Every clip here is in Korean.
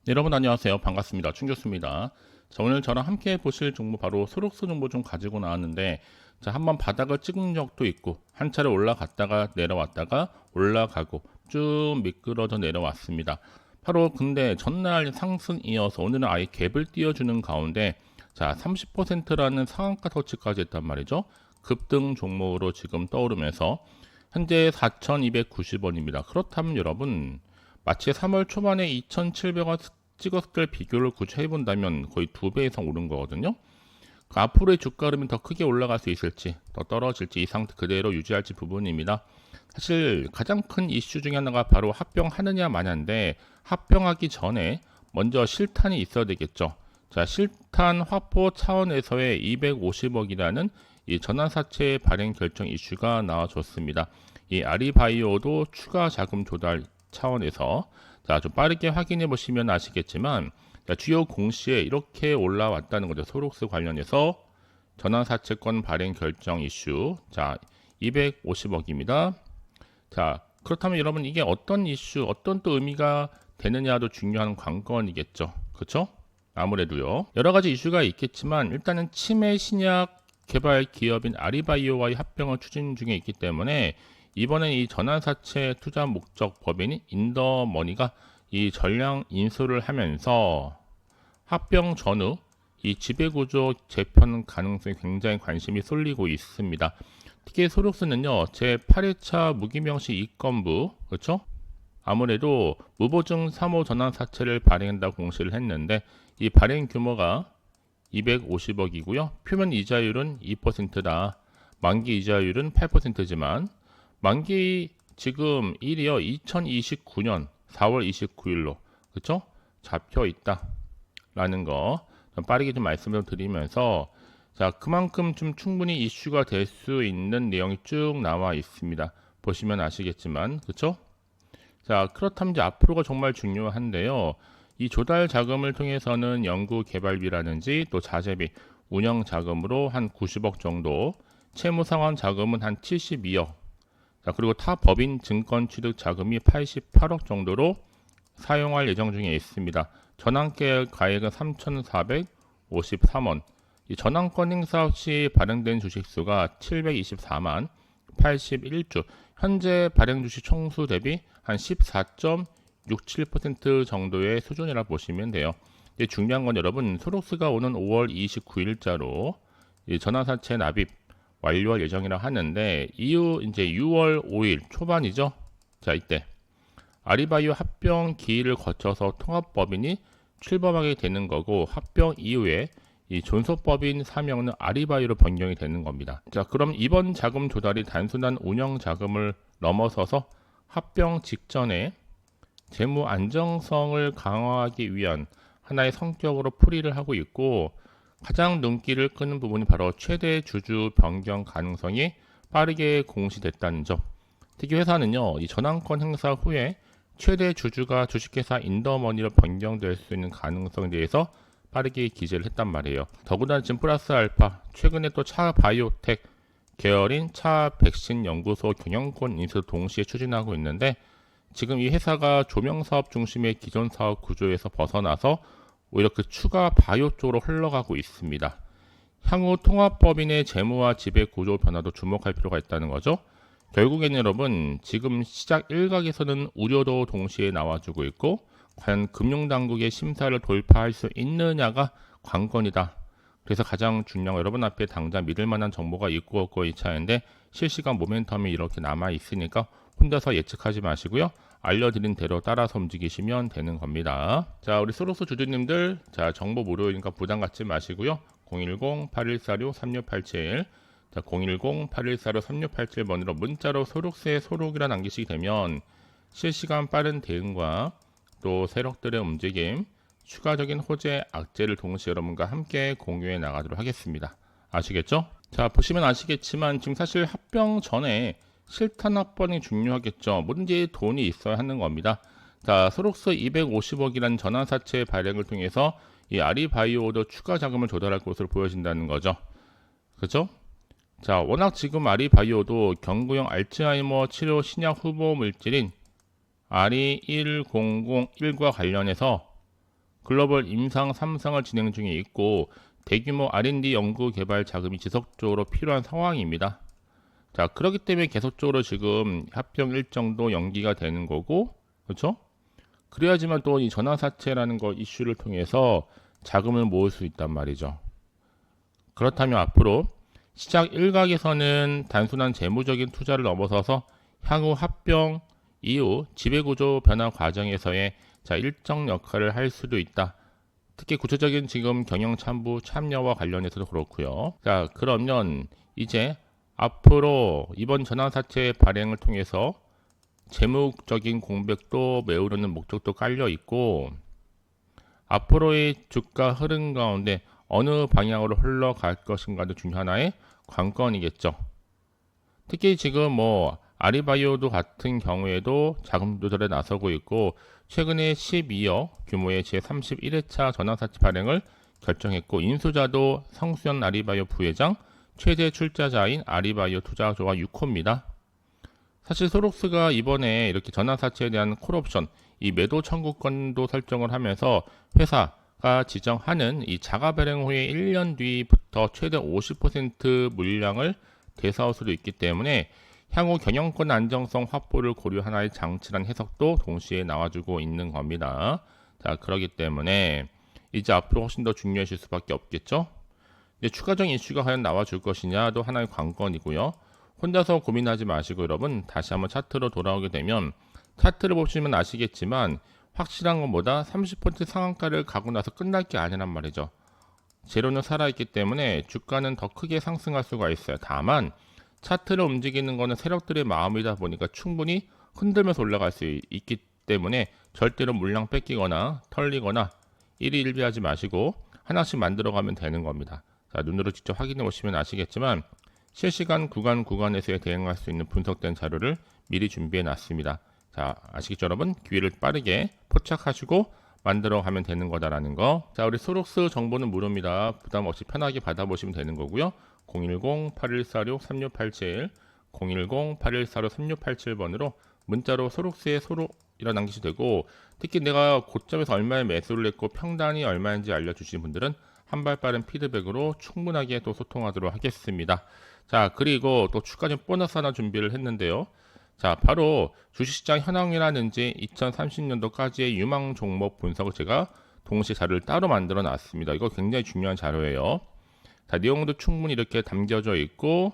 네, 여러분 안녕하세요. 반갑습니다. 충교수입니다. 자, 오늘 저랑 함께 보실 정보 바로 소록스 정보 좀 가지고 나왔는데, 자, 한번 바닥을 찍은 적도 있고 한 차례 올라갔다가 내려왔다가 올라가고 쭉 미끄러져 내려왔습니다. 바로 근데 전날 상승 이어서 오늘은 아예 갭을 띄워주는 가운데, 자, 30%라는 상한가 터치까지 했단 말이죠. 급등 종목으로 지금 떠오르면서 현재 4,290원입니다. 그렇다면 여러분, 마치 3월 초반에 2,700원 찍었을 때 비교를 굳이 해본다면 거의 2배 이상 오른 거거든요. 그 앞으로의 주가 흐름이 더 크게 올라갈 수 있을지, 더 떨어질지 이 상태 그대로 유지할지 부분입니다. 사실 가장 큰 이슈 중에 하나가 바로 합병하느냐 마냐인데, 합병하기 전에 먼저 실탄이 있어야 되겠죠. 자, 실탄 확보 차원에서의 250억이라는 이 전환사채 발행 결정 이슈가 나와줬습니다. 이 아리바이오도 추가 자금 조달 차원에서 자, 좀 빠르게 확인해 보시면 아시겠지만, 자, 주요 공시에 이렇게 올라왔다는 거죠. 소록스 관련해서 전환사채권 발행 결정 이슈. 자, 250억입니다. 자, 그렇다면 여러분 이게 어떤 이슈, 어떤 또 의미가 되느냐도 중요한 관건이겠죠. 그렇죠? 아무래도요. 여러 가지 이슈가 있겠지만 일단은 치매 신약 개발 기업인 아리바이오와의 합병을 추진 중에 있기 때문에 이번엔 이 전환사채 투자 목적 법인인 인더머니가 이 전량 인수를 하면서 합병 전후 이 지배구조 재편 가능성이 굉장히 관심이 쏠리고 있습니다. 특히 소록스는요, 제8회차 무기명시 이건부, 그렇죠? 아무래도 무보증 3호 전환사채를 발행한다고 공시를 했는데 이 발행 규모가 250억이고요. 표면 이자율은 2%다. 만기 이자율은 8%지만 만기 지금 일이요 2029년 4월 29일로 그쵸? 잡혀 있다라는 거 좀 빠르게 좀 말씀을 드리면서 자 그만큼 좀 충분히 이슈가 될 수 있는 내용이 쭉 나와 있습니다. 보시면 아시겠지만 그쵸? 자 그렇다면 이제 앞으로가 정말 중요한데요. 이 조달 자금을 통해서는 연구 개발비라든지 또 자재비 운영 자금으로 한 90억 정도, 채무 상환 자금은 한 72억. 자, 그리고 타 법인 증권 취득 자금이 88억 정도로 사용할 예정 중에 있습니다. 전환계획 가액은 3,453원. 이 전환권 행사 시 발행된 주식수가 724만 81주. 현재 발행 주식 총수 대비 한 14.67% 정도의 수준이라 보시면 돼요. 중요한 건 여러분, 소록스가 오는 5월 29일자로 전환사채 납입 완료할 예정이라 하는데 이후 이제 6월 5일 초반이죠. 자, 이때 아리바이오 합병 기일을 거쳐서 통합법인이 출범하게 되는 거고 합병 이후에 이 존속법인 사명은 아리바이오로 변경이 되는 겁니다. 자, 그럼 이번 자금 조달이 단순한 운영 자금을 넘어서서 합병 직전에 재무 안정성을 강화하기 위한 하나의 성격으로 풀이를 하고 있고 가장 눈길을 끄는 부분이 바로 최대 주주 변경 가능성이 빠르게 공시됐다는 점. 특히 회사는요, 이 전환권 행사 후에 최대 주주가 주식회사 인더머니로 변경될 수 있는 가능성에 대해서 빠르게 기재를 했단 말이에요. 더구나 지금 플러스 알파, 최근에 또 차 바이오텍 계열인 차 백신 연구소 경영권 인수 동시에 추진하고 있는데 지금 이 회사가 조명사업 중심의 기존 사업 구조에서 벗어나서 오히려 그 추가 바이오 쪽으로 흘러가고 있습니다. 향후 통합법인의 재무와 지배 구조 변화도 주목할 필요가 있다는 거죠. 결국에는 여러분 지금 시작 일각에서는 우려도 동시에 나와주고 있고 과연 금융당국의 심사를 돌파할 수 있느냐가 관건이다. 그래서 가장 중요한 여러분 앞에 당장 믿을 만한 정보가 있고 없고 이 차인데 실시간 모멘텀이 이렇게 남아 있으니까 혼자서 예측하지 마시고요. 알려드린 대로 따라서 움직이시면 되는 겁니다. 자, 우리 소록스 주주님들, 자, 정보 무료이니까 부담 갖지 마시고요. 010-8146-3687, 자, 010-8146-3687번으로 문자로 소록스의 소록이라 남기시게 되면 실시간 빠른 대응과 또 세력들의 움직임, 추가적인 호재, 악재를 동시에 여러분과 함께 공유해 나가도록 하겠습니다. 아시겠죠? 자, 보시면 아시겠지만 지금 사실 합병 전에 실탄 확보이 중요하겠죠. 뭐든지 돈이 있어야 하는 겁니다. 자, 소록스 250억이라는 전환사채 발행을 통해서 이 아리바이오도 추가 자금을 조달할 것으로 보여진다는 거죠. 그렇죠? 자, 워낙 지금 아리바이오도 경구형 알츠하이머 치료 신약 후보 물질인 아리1001과 관련해서 글로벌 임상 3상을 진행 중에 있고 대규모 R&D 연구 개발 자금이 지속적으로 필요한 상황입니다. 자, 그렇기 때문에 계속적으로 지금 합병 일정도 연기가 되는 거고, 그렇죠? 그래야지만 또 이 전환사채라는 거 이슈를 통해서 자금을 모을 수 있단 말이죠. 그렇다면 앞으로 시작 일각에서는 단순한 재무적인 투자를 넘어서서 향후 합병 이후 지배구조 변화 과정에서의 일정 역할을 할 수도 있다. 특히 구체적인 지금 경영 참부 참여와 관련해서도 그렇고요. 자, 그러면 이제 앞으로 이번 전환사채 발행을 통해서 재무적인 공백도 메우려는 목적도 깔려 있고, 앞으로의 주가 흐름 가운데 어느 방향으로 흘러갈 것인가도 중요 하나의 관건이겠죠. 특히 지금 아리바이오도 같은 경우에도 자금 조달에 나서고 있고, 최근에 12억 규모의 제31회차 전환사채 발행을 결정했고, 인수자도 성수현 아리바이오 부회장, 최대 출자자인 아리바이오 투자조합 6호입니다. 사실 소록스가 이번에 이렇게 전환사채에 대한 콜옵션, 이 매도 청구권도 설정을 하면서 회사가 지정하는 이 자가 발행 후에 1년 뒤부터 최대 50% 물량을 대사할 수도 있기 때문에 향후 경영권 안정성 확보를 고려 하나의 장치란 해석도 동시에 나와주고 있는 겁니다. 자, 그렇기 때문에 이제 앞으로 훨씬 더 중요해질 수밖에 없겠죠. 이제 추가적인 이슈가 과연 나와줄 것이냐도 하나의 관건이고요. 혼자서 고민하지 마시고 여러분, 다시 한번 차트로 돌아오게 되면 차트를 보시면 아시겠지만 확실한 것보다 30% 상한가를 가고 나서 끝날 게 아니란 말이죠. 재료는 살아있기 때문에 주가는 더 크게 상승할 수가 있어요. 다만 차트를 움직이는 것은 세력들의 마음이다 보니까 충분히 흔들면서 올라갈 수 있기 때문에 절대로 물량 뺏기거나 털리거나 일희일비하지 마시고 하나씩 만들어가면 되는 겁니다. 자, 눈으로 직접 확인해 보시면 아시겠지만 실시간 구간에서 대응할 수 있는 분석된 자료를 미리 준비해 놨습니다. 자, 아시겠죠 여러분? 기회를 빠르게 포착하시고 만들어 가면 되는 거다라는 거. 자, 우리 소록스 정보는 무료입니다. 부담 없이 편하게 받아보시면 되는 거고요. 010-8146-3687 010-8146-3687번으로 문자로 소록스의 소록이라 남기시면 되고, 특히 내가 고점에서 얼마에 매수를 했고 평단이 얼마인지 알려주신 분들은 한 발 빠른 피드백으로 충분하게 또 소통하도록 하겠습니다. 자, 그리고 또 추가적인 보너스 하나 준비를 했는데요. 자, 바로 주식시장 현황이라든지 2030년도까지의 유망 종목 분석을 제가 동시에 자료를 따로 만들어 놨습니다. 이거 굉장히 중요한 자료예요. 자, 내용도 충분히 이렇게 담겨져 있고,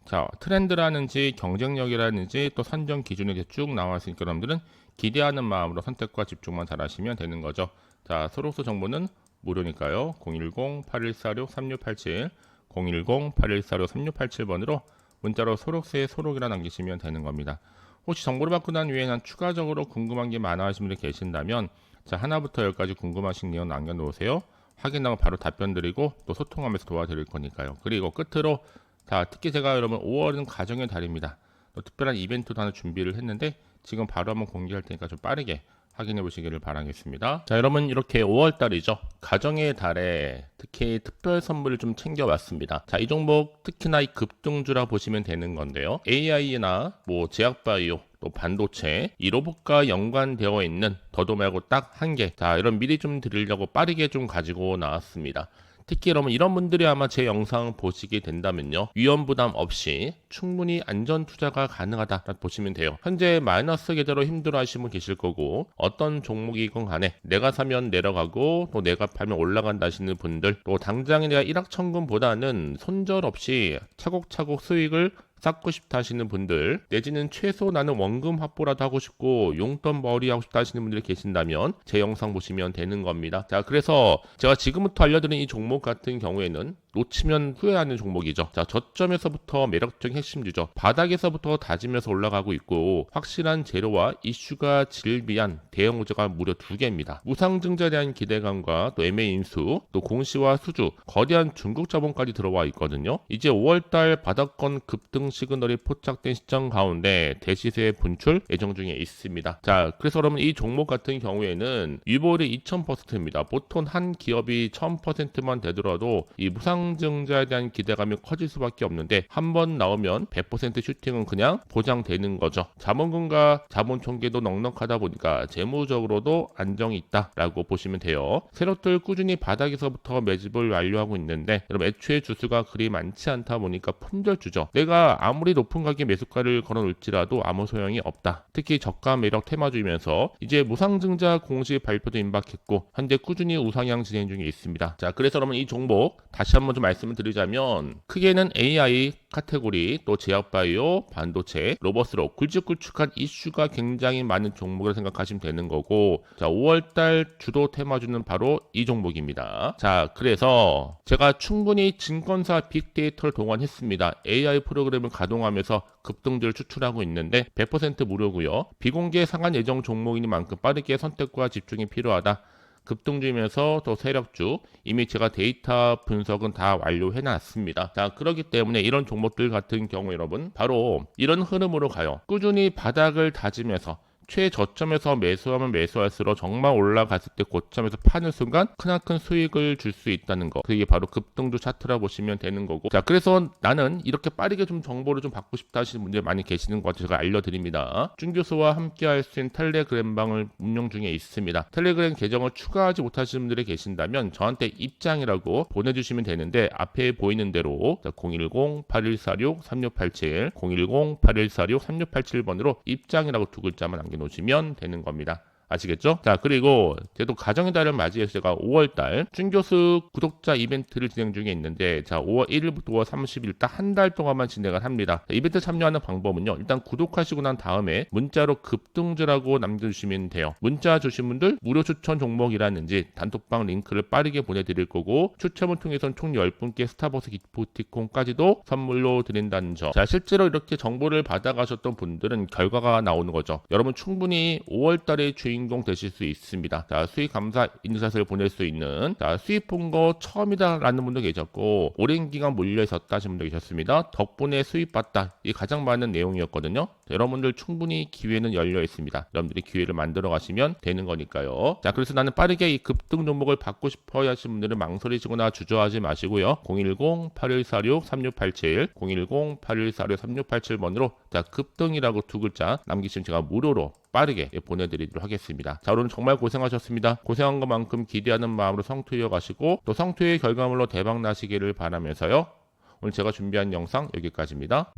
자, 트렌드라든지 경쟁력이라든지 또 선정 기준이 이렇게 쭉 나와 있으니까 여러분들은 기대하는 마음으로 선택과 집중만 잘 하시면 되는 거죠. 자, 소록스 정보는 무료니까요. 010-8146-3687 010-8146-3687번으로 문자로 소록스의 소록이라 남기시면 되는 겁니다. 혹시 정보를 받고 난 후에는 추가적으로 궁금한 게 많아 하시는 분이 계신다면 자, 하나부터 10까지 궁금하신 내용 남겨놓으세요. 확인하고 바로 답변 드리고 또 소통하면서 도와드릴 거니까요. 그리고 끝으로 자, 특히 제가 여러분 5월은 가정의 달입니다. 또 특별한 이벤트도 하나 준비를 했는데 지금 바로 한번 공개할 테니까 좀 빠르게 확인해 보시기를 바라겠습니다. 자, 여러분 이렇게 5월 달이죠. 가정의 달에 특히 특별 선물을 좀 챙겨왔습니다. 자, 이 종목 특히나 이 급등주라 보시면 되는 건데요. AI나 제약바이오 또 반도체 이 로봇과 연관되어 있는 더도 말고 딱 한 개. 자, 이런 미리 좀 드리려고 빠르게 좀 가지고 나왔습니다. 특히 여러분 이런 분들이 아마 제 영상 보시게 된다면요, 위험 부담 없이 충분히 안전 투자가 가능하다 보시면 돼요. 현재 마이너스 계좌로 힘들어 하시는 분 계실 거고, 어떤 종목이건 간에 내가 사면 내려가고 또 내가 팔면 올라간다 하시는 분들, 또 당장에 내가 일확천금보다는 손절 없이 차곡차곡 수익을 쌓고 싶다 하시는 분들, 내지는 최소 나는 원금 확보라도 하고 싶고 용돈 벌이 하고 싶다 하시는 분들이 계신다면 제 영상 보시면 되는 겁니다. 자, 그래서 제가 지금부터 알려드린 이 종목 같은 경우에는 놓치면 후회하는 종목이죠. 자, 저점에서부터 매력적인 핵심주죠. 바닥에서부터 다지면서 올라가고 있고 확실한 재료와 이슈가 질비한 대형 호재가 무려 2개입니다. 무상증자에 대한 기대감과 또 M&A 인수, 또 공시와 수주, 거대한 중국 자본까지 들어와 있거든요. 이제 5월달 바닥권 급등 상승 시그널이 포착된 시점 가운데 대시세 분출 예정 중에 있습니다. 자, 그래서 여러분 이 종목 같은 경우에는 위볼이 2000%입니다. 보통 한 기업이 1000%만 되더라도 이 무상증자에 대한 기대감이 커질 수밖에 없는데 한 번 나오면 100% 슈팅은 그냥 보장되는 거죠. 자본금과 자본 총계도 넉넉하다 보니까 재무적으로도 안정이 있다라고 보시면 돼요. 세력들 꾸준히 바닥에서부터 매집을 완료하고 있는데 여러분 애초에 주수가 그리 많지 않다 보니까 품절주죠. 내가 아무리 높은 가격의 매수가를 걸어놓을지라도 아무 소용이 없다. 특히 저가 매력 테마주이면서 이제 무상증자 공시 발표도 임박했고 현재 꾸준히 우상향 진행 중에 있습니다. 자, 그래서 여러분 이 종목 다시 한번 좀 말씀을 드리자면 크게는 AI 카테고리, 또 제약바이오, 반도체, 로버스로 굵직굵직한 이슈가 굉장히 많은 종목을 생각하시면 되는 거고, 자, 5월달 주도 테마주는 바로 이 종목입니다. 자, 그래서 제가 충분히 증권사 빅데이터를 동원했습니다. AI 프로그램을 가동하면서 급등주를 추출하고 있는데 100% 무료고요. 비공개 상한 예정 종목이니만큼 빠르게 선택과 집중이 필요하다. 급등주이면서 또 세력주, 이미 제가 데이터 분석은 다 완료해 놨습니다. 자, 그렇기 때문에 이런 종목들 같은 경우 여러분 바로 이런 흐름으로 가요. 꾸준히 바닥을 다지면서 최저점에서 매수하면 매수할수록 정말 올라갔을 때 고점에서 파는 순간 크나큰 수익을 줄 수 있다는 거, 그게 바로 급등주 차트라 보시면 되는 거고, 자, 그래서 나는 이렇게 빠르게 좀 정보를 좀 받고 싶다 하시는 분들 많이 계시는 것 같아서 제가 알려드립니다. 준 교수와 함께 할 수 있는 텔레그램방을 운영 중에 있습니다. 텔레그램 계정을 추가하지 못하시는 분들이 계신다면 저한테 입장이라고 보내주시면 되는데 앞에 보이는 대로 010-8146-3687 010-8146-3687번으로 입장이라고 두 글자만 놓으시면 되는 겁니다. 아시겠죠? 자, 그리고 저도 가정의 달을 맞이해서 제가 5월달 준교수 구독자 이벤트를 진행 중에 있는데, 자, 5월 1일부터 5월 30일 딱 한 달 동안만 진행을 합니다. 자, 이벤트 참여하는 방법은요, 일단 구독하시고 난 다음에 문자로 급등주라고 남겨주시면 돼요. 문자 주신 분들 무료 추천 종목이라든지 단톡방 링크를 빠르게 보내드릴 거고, 추첨을 통해서는 총 10분께 스타벅스 기프티콘까지도 선물로 드린다는 점. 자, 실제로 이렇게 정보를 받아가셨던 분들은 결과가 나오는 거죠. 여러분 충분히 5월달에 주인공 되실 수 있습니다. 자, 수익 감사 인증샷을 보낼 수 있는, 자, 수익 본 거 처음이다라는 분도 계셨고, 오랜 기간 몰려 있었다 하신 분도 계셨습니다. 덕분에 수익 봤다, 이 가장 많은 내용이었거든요. 자, 여러분들 충분히 기회는 열려 있습니다. 여러분들이 기회를 만들어 가시면 되는 거니까요. 자, 그래서 나는 빠르게 이 급등 종목을 받고 싶어 하시는 분들은 망설이시거나 주저하지 마시고요. 010-8146-3687 010-8146-3687번으로 자, 급등이라고 두 글자 남기시면 제가 무료로 빠르게 보내드리도록 하겠습니다. 자, 오늘 정말 고생하셨습니다. 고생한 것만큼 기대하는 마음으로 성투 이어가시고 또 성투의 결과물로 대박 나시기를 바라면서요. 오늘 제가 준비한 영상 여기까지입니다.